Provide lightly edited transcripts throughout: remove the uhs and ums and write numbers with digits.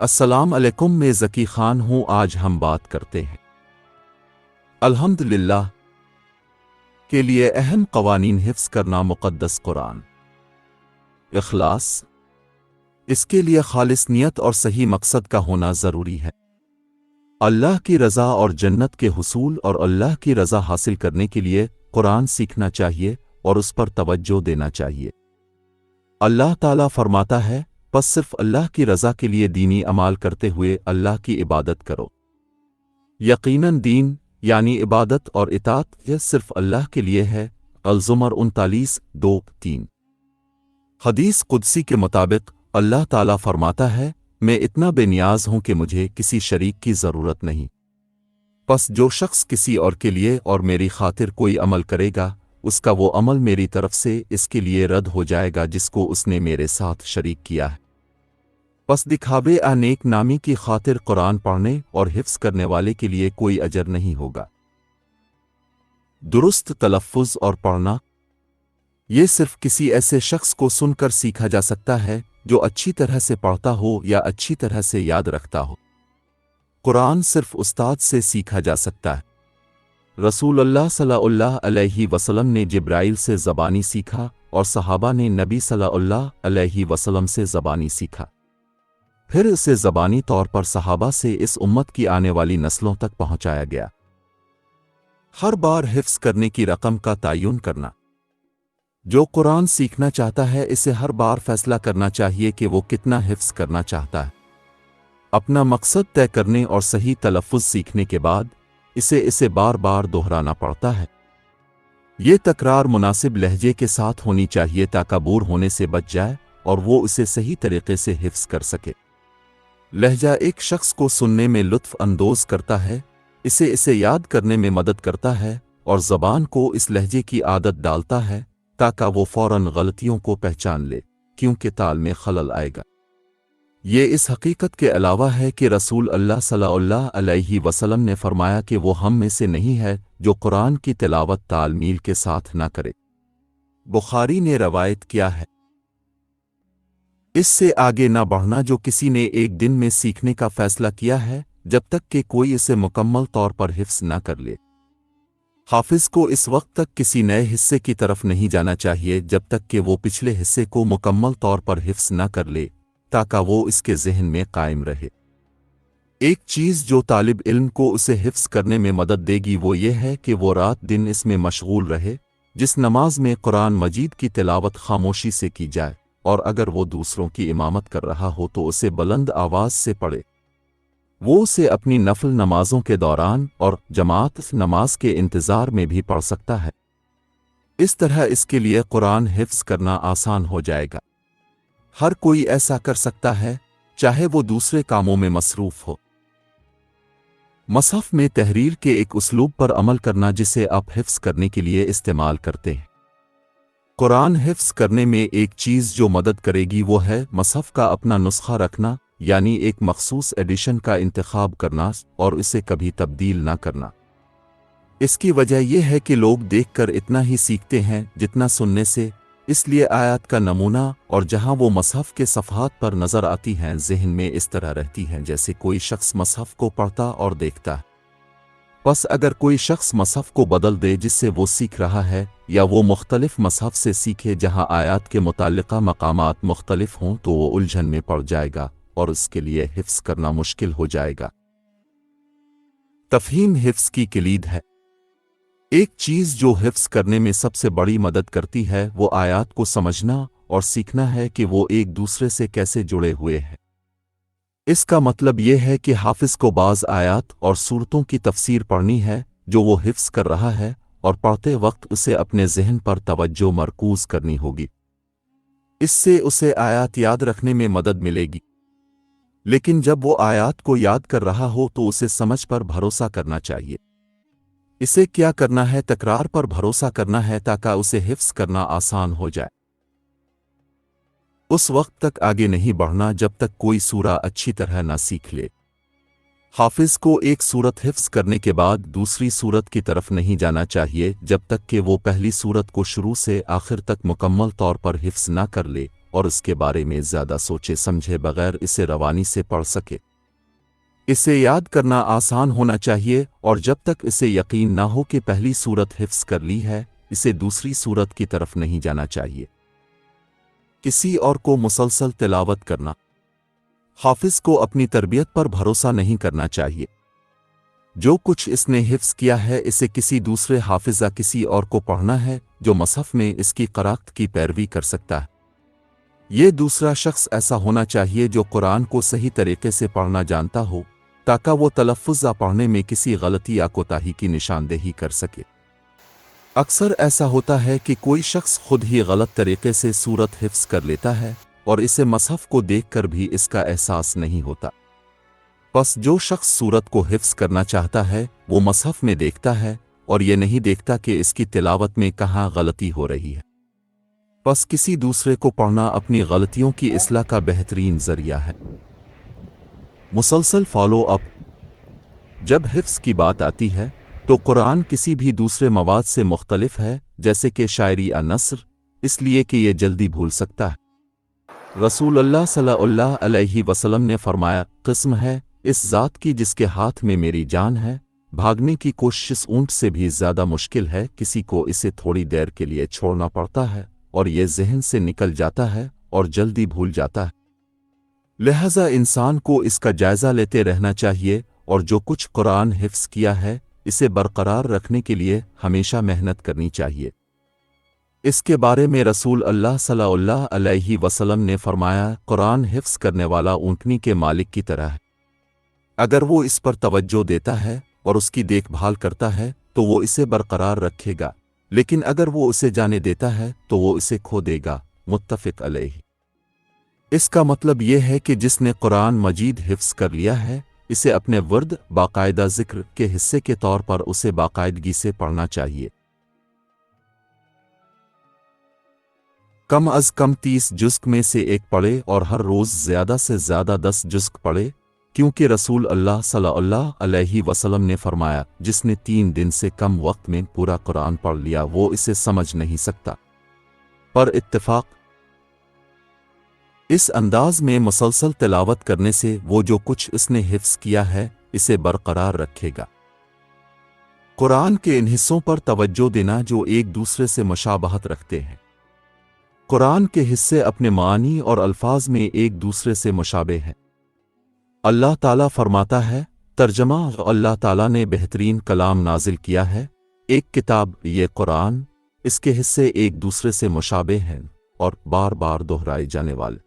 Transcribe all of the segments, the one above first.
السلام علیکم، میں ذکی خان ہوں۔ آج ہم بات کرتے ہیں الحمدللہ کے لیے اہم قوانین حفظ کرنا مقدس قرآن۔ اخلاص، اس کے لیے خالص نیت اور صحیح مقصد کا ہونا ضروری ہے۔ اللہ کی رضا اور جنت کے حصول اور اللہ کی رضا حاصل کرنے کے لیے قرآن سیکھنا چاہیے اور اس پر توجہ دینا چاہیے۔ اللہ تعالیٰ فرماتا ہے، پس صرف اللہ کی رضا کے لیے دینی اعمال کرتے ہوئے اللہ کی عبادت کرو۔ یقیناً دین یعنی عبادت اور اطاعت یہ صرف اللہ کے لیے ہے۔ الزمر 39:2-3۔ حدیث قدسی کے مطابق اللہ تعالیٰ فرماتا ہے، میں اتنا بے نیاز ہوں کہ مجھے کسی شریک کی ضرورت نہیں۔ پس جو شخص کسی اور کے لیے اور میری خاطر کوئی عمل کرے گا، اس کا وہ عمل میری طرف سے اس کے لیے رد ہو جائے گا جس کو اس نے میرے ساتھ شریک کیا ہے۔ پس دکھاوے نیک نامی کی خاطر قرآن پڑھنے اور حفظ کرنے والے کے لیے کوئی اجر نہیں ہوگا۔ درست تلفظ اور پڑھنا، یہ صرف کسی ایسے شخص کو سن کر سیکھا جا سکتا ہے جو اچھی طرح سے پڑھتا ہو یا اچھی طرح سے یاد رکھتا ہو۔ قرآن صرف استاد سے سیکھا جا سکتا ہے۔ رسول اللہ صلی اللہ علیہ وسلم نے جبرائیل سے زبانی سیکھا اور صحابہ نے نبی صلی اللہ علیہ وسلم سے زبانی سیکھا۔ پھر اسے زبانی طور پر صحابہ سے اس امت کی آنے والی نسلوں تک پہنچایا گیا۔ ہر بار حفظ کرنے کی رقم کا تعین کرنا، جو قرآن سیکھنا چاہتا ہے اسے ہر بار فیصلہ کرنا چاہیے کہ وہ کتنا حفظ کرنا چاہتا ہے۔ اپنا مقصد طے کرنے اور صحیح تلفظ سیکھنے کے بعد اسے بار بار دہرانا پڑتا ہے۔ یہ تکرار مناسب لہجے کے ساتھ ہونی چاہیے تاکہ بور ہونے سے بچ جائے اور وہ اسے صحیح طریقے سے حفظ کر سکے۔ لہجہ ایک شخص کو سننے میں لطف اندوز کرتا ہے، اسے یاد کرنے میں مدد کرتا ہے اور زبان کو اس لہجے کی عادت ڈالتا ہے تاکہ وہ فوراً غلطیوں کو پہچان لے، کیونکہ تال میں خلل آئے گا۔ یہ اس حقیقت کے علاوہ ہے کہ رسول اللہ صلی اللہ علیہ وسلم نے فرمایا کہ وہ ہم میں سے نہیں ہے جو قرآن کی تلاوت تال میل کے ساتھ نہ کرے۔ بخاری نے روایت کیا ہے، اس سے آگے نہ بڑھنا جو کسی نے ایک دن میں سیکھنے کا فیصلہ کیا ہے جب تک کہ کوئی اسے مکمل طور پر حفظ نہ کر لے۔ حافظ کو اس وقت تک کسی نئے حصے کی طرف نہیں جانا چاہیے جب تک کہ وہ پچھلے حصے کو مکمل طور پر حفظ نہ کر لے تاکہ وہ اس کے ذہن میں قائم رہے۔ ایک چیز جو طالب علم کو اسے حفظ کرنے میں مدد دے گی وہ یہ ہے کہ وہ رات دن اس میں مشغول رہے۔ جس نماز میں قرآن مجید کی تلاوت خاموشی سے کی جائے اور اگر وہ دوسروں کی امامت کر رہا ہو تو اسے بلند آواز سے پڑھے، وہ اسے اپنی نفل نمازوں کے دوران اور جماعت نماز کے انتظار میں بھی پڑھ سکتا ہے۔ اس طرح اس کے لیے قرآن حفظ کرنا آسان ہو جائے گا۔ ہر کوئی ایسا کر سکتا ہے، چاہے وہ دوسرے کاموں میں مصروف ہو۔ مصحف میں تحریر کے ایک اسلوب پر عمل کرنا جسے آپ حفظ کرنے کے لیے استعمال کرتے ہیں۔ قرآن حفظ کرنے میں ایک چیز جو مدد کرے گی وہ ہے مصحف کا اپنا نسخہ رکھنا، یعنی ایک مخصوص ایڈیشن کا انتخاب کرنا اور اسے کبھی تبدیل نہ کرنا۔ اس کی وجہ یہ ہے کہ لوگ دیکھ کر اتنا ہی سیکھتے ہیں جتنا سننے سے، اس لیے آیات کا نمونہ اور جہاں وہ مصحف کے صفحات پر نظر آتی ہیں ذہن میں اس طرح رہتی ہیں جیسے کوئی شخص مصحف کو پڑھتا اور دیکھتا ہے۔ پس اگر کوئی شخص مصحف کو بدل دے جس سے وہ سیکھ رہا ہے یا وہ مختلف مصحف سے سیکھے جہاں آیات کے متعلقہ مقامات مختلف ہوں تو وہ الجھن میں پڑ جائے گا اور اس کے لیے حفظ کرنا مشکل ہو جائے گا۔ تفہیم حفظ کی کلید ہے۔ ایک چیز جو حفظ کرنے میں سب سے بڑی مدد کرتی ہے وہ آیات کو سمجھنا اور سیکھنا ہے کہ وہ ایک دوسرے سے کیسے جڑے ہوئے ہیں۔ اس کا مطلب یہ ہے کہ حافظ کو بعض آیات اور سورتوں کی تفسیر پڑھنی ہے جو وہ حفظ کر رہا ہے اور پڑھتے وقت اسے اپنے ذہن پر توجہ مرکوز کرنی ہوگی۔ اس سے اسے آیات یاد رکھنے میں مدد ملے گی۔ لیکن جب وہ آیات کو یاد کر رہا ہو تو اسے سمجھ پر بھروسہ کرنا چاہیے۔ اسے کیا کرنا ہے؟ تکرار پر بھروسہ کرنا ہے تاکہ اسے حفظ کرنا آسان ہو جائے۔ اس وقت تک آگے نہیں بڑھنا جب تک کوئی سورہ اچھی طرح نہ سیکھ لے۔ حافظ کو ایک سورت حفظ کرنے کے بعد دوسری سورت کی طرف نہیں جانا چاہیے جب تک کہ وہ پہلی سورت کو شروع سے آخر تک مکمل طور پر حفظ نہ کر لے اور اس کے بارے میں زیادہ سوچے سمجھے بغیر اسے روانی سے پڑھ سکے۔ اسے یاد کرنا آسان ہونا چاہیے، اور جب تک اسے یقین نہ ہو کہ پہلی صورت حفظ کر لی ہے، اسے دوسری صورت کی طرف نہیں جانا چاہیے۔ کسی اور کو مسلسل تلاوت کرنا۔ حافظ کو اپنی تربیت پر بھروسہ نہیں کرنا چاہیے۔ جو کچھ اس نے حفظ کیا ہے اسے کسی دوسرے حافظ یا کسی اور کو پڑھنا ہے جو مصحف میں اس کی قرأت کی پیروی کر سکتا ہے۔ یہ دوسرا شخص ایسا ہونا چاہیے جو قرآن کو صحیح طریقے سے پڑھنا جانتا ہو، تاکہ وہ تلفظ یا پڑھنے میں کسی غلطی یا کوتاہی کی نشاندہی کر سکے۔ اکثر ایسا ہوتا ہے کہ کوئی شخص خود ہی غلط طریقے سے سورت حفظ کر لیتا ہے اور اسے مصحف کو دیکھ کر بھی اس کا احساس نہیں ہوتا۔ پس جو شخص سورت کو حفظ کرنا چاہتا ہے وہ مصحف میں دیکھتا ہے اور یہ نہیں دیکھتا کہ اس کی تلاوت میں کہاں غلطی ہو رہی ہے۔ پس کسی دوسرے کو پڑھنا اپنی غلطیوں کی اصلاح کا بہترین ذریعہ ہے۔ مسلسل فالو اپ۔ جب حفظ کی بات آتی ہے تو قرآن کسی بھی دوسرے مواد سے مختلف ہے، جیسے کہ شاعری یا نثر، اس لیے کہ یہ جلدی بھول سکتا ہے۔ رسول اللہ صلی اللہ علیہ وسلم نے فرمایا، قسم ہے اس ذات کی جس کے ہاتھ میں میری جان ہے، بھاگنے کی کوشش اونٹ سے بھی زیادہ مشکل ہے، کسی کو اسے تھوڑی دیر کے لیے چھوڑنا پڑتا ہے اور یہ ذہن سے نکل جاتا ہے اور جلدی بھول جاتا ہے۔ لہذا انسان کو اس کا جائزہ لیتے رہنا چاہیے اور جو کچھ قرآن حفظ کیا ہے اسے برقرار رکھنے کے لیے ہمیشہ محنت کرنی چاہیے۔ اس کے بارے میں رسول اللہ صلی اللہ علیہ وسلم نے فرمایا، قرآن حفظ کرنے والا اونٹنی کے مالک کی طرح ہے۔ اگر وہ اس پر توجہ دیتا ہے اور اس کی دیکھ بھال کرتا ہے تو وہ اسے برقرار رکھے گا، لیکن اگر وہ اسے جانے دیتا ہے تو وہ اسے کھو دے گا۔ متفق علیہ۔ اس کا مطلب یہ ہے کہ جس نے قرآن مجید حفظ کر لیا ہے اسے اپنے ورد باقاعدہ ذکر کے حصے کے طور پر اسے باقاعدگی سے پڑھنا چاہیے۔ کم از کم 30 جزء میں سے ایک پڑھے اور ہر روز زیادہ سے زیادہ 10 جزء پڑھے، کیونکہ رسول اللہ صلی اللہ علیہ وسلم نے فرمایا، جس نے 3 دن سے کم وقت میں پورا قرآن پڑھ لیا وہ اسے سمجھ نہیں سکتا۔ پر اتفاق۔ اس انداز میں مسلسل تلاوت کرنے سے وہ جو کچھ اس نے حفظ کیا ہے اسے برقرار رکھے گا۔ قرآن کے ان حصوں پر توجہ دینا جو ایک دوسرے سے مشابہت رکھتے ہیں۔ قرآن کے حصے اپنے معانی اور الفاظ میں ایک دوسرے سے مشابہ ہیں۔ اللہ تعالیٰ فرماتا ہے، ترجمہ: اللہ تعالیٰ نے بہترین کلام نازل کیا ہے، ایک کتاب یہ قرآن، اس کے حصے ایک دوسرے سے مشابہ ہیں اور بار بار دہرائے جانے والے۔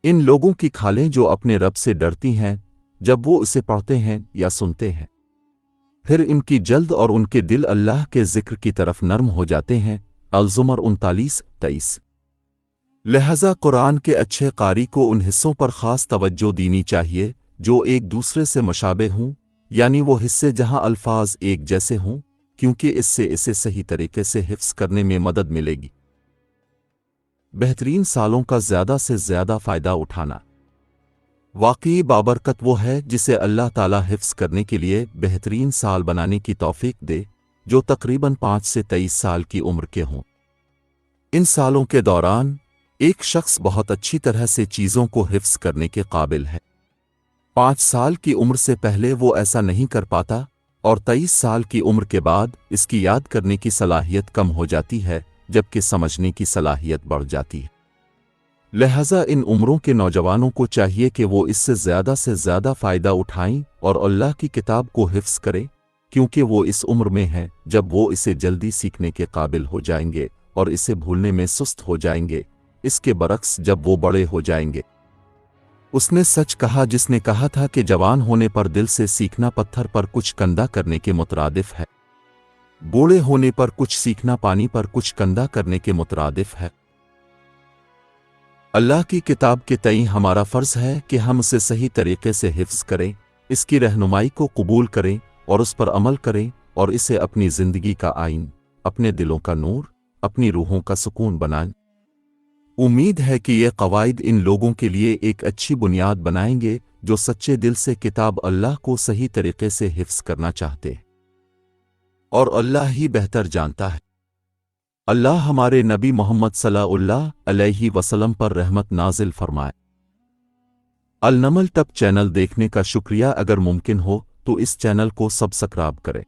ان لوگوں کی کھالیں جو اپنے رب سے ڈرتی ہیں جب وہ اسے پڑھتے ہیں یا سنتے ہیں، پھر ان کی جلد اور ان کے دل اللہ کے ذکر کی طرف نرم ہو جاتے ہیں۔ الزمر 39-23۔ لہذا قرآن کے اچھے قاری کو ان حصوں پر خاص توجہ دینی چاہیے جو ایک دوسرے سے مشابہ ہوں، یعنی وہ حصے جہاں الفاظ ایک جیسے ہوں، کیونکہ اس سے اسے صحیح طریقے سے حفظ کرنے میں مدد ملے گی۔ بہترین سالوں کا زیادہ سے زیادہ فائدہ اٹھانا۔ واقعی بابرکت وہ ہے جسے اللہ تعالیٰ حفظ کرنے کے لیے بہترین سال بنانے کی توفیق دے، جو تقریباً 5 سے 23 سال کی عمر کے ہوں۔ ان سالوں کے دوران ایک شخص بہت اچھی طرح سے چیزوں کو حفظ کرنے کے قابل ہے۔ 5 سال کی عمر سے پہلے وہ ایسا نہیں کر پاتا، اور 23 سال کی عمر کے بعد اس کی یاد کرنے کی صلاحیت کم ہو جاتی ہے، جبکہ سمجھنے کی صلاحیت بڑھ جاتی ہے۔ لہذا ان عمروں کے نوجوانوں کو چاہیے کہ وہ اس سے زیادہ فائدہ اٹھائیں اور اللہ کی کتاب کو حفظ کریں، کیونکہ وہ اس عمر میں ہیں جب وہ اسے جلدی سیکھنے کے قابل ہو جائیں گے اور اسے بھولنے میں سست ہو جائیں گے، اس کے برعکس جب وہ بڑے ہو جائیں گے۔ اس نے سچ کہا جس نے کہا تھا کہ جوان ہونے پر دل سے سیکھنا پتھر پر کچھ کندہ کرنے کے مترادف ہے، بوڑھے ہونے پر کچھ سیکھنا پانی پر کچھ کندہ کرنے کے مترادف ہے۔ اللہ کی کتاب کے تئیں ہمارا فرض ہے کہ ہم اسے صحیح طریقے سے حفظ کریں، اس کی رہنمائی کو قبول کریں اور اس پر عمل کریں، اور اسے اپنی زندگی کا آئین، اپنے دلوں کا نور، اپنی روحوں کا سکون بنائیں۔ امید ہے کہ یہ قواعد ان لوگوں کے لیے ایک اچھی بنیاد بنائیں گے جو سچے دل سے کتاب اللہ کو صحیح طریقے سے حفظ کرنا چاہتے ہیں، اور اللہ ہی بہتر جانتا ہے۔ اللہ ہمارے نبی محمد صلی اللہ علیہ وسلم پر رحمت نازل فرمائے۔ النمل ٹپ چینل دیکھنے کا شکریہ۔ اگر ممکن ہو تو اس چینل کو سبسکرائب کریں۔